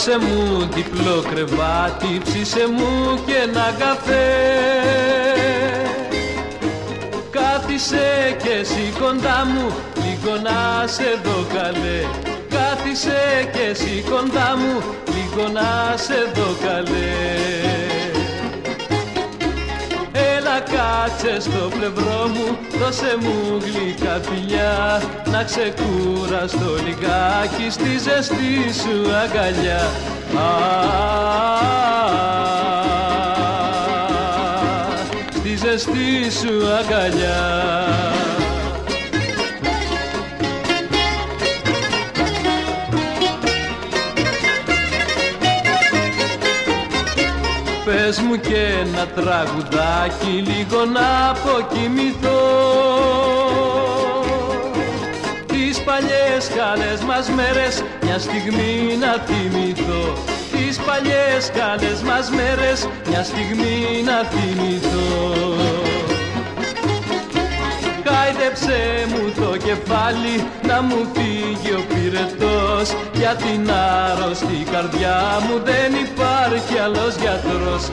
δώσε μου διπλό κρεβάτι, ψήσε μου και ένα καφέ. Κάθισε και εσύ κοντά μου, λίγο να σε δω καλέ. Κάθισε και εσύ κοντά μου, λίγο να σε δω καλέ. Έλα κάτσε στο πλευρό μου, δώσε μου γλυκά φιλιά, να ξεκουραστώ λιγάκι στη ζεστή σου αγκαλιά. Στη ζεστή σου αγκαλιά. Πες μου και ένα τραγουδάκι λίγο να αποκοιμηθώ. Τις παλιές καλές μας μέρες μια στιγμή να θυμηθώ. Τις παλιές καλές μας μέρες μια στιγμή να θυμηθώ. Χάιδεψε μου το κεφάλι να μου φύγει ο πυρετός. Για την άρρωστη καρδιά μου δεν υπάρχει άλλος γιατρός.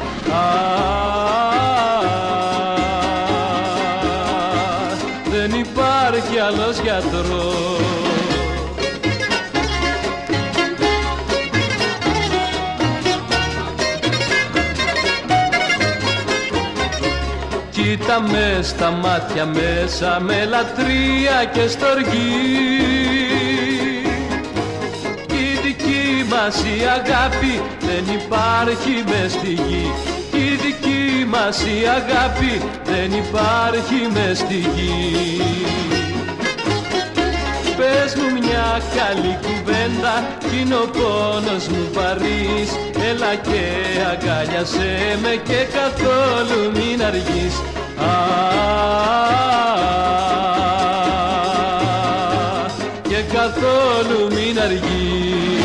Δεν υπάρχει άλλος γιατρός. Κοίτα με στα μάτια μέσα με λατρεία και στοργή. Η δική μας η αγάπη δεν υπάρχει μες στη γη. Η δική μας η αγάπη δεν υπάρχει μες στη γη. Πες μου μια καλή κουβέντα κι είναι ο πόνος μου βαρύς. Έλα και αγκάλιασέ με και καθόλου μην αργείς. Και καθόλου μην αργείς.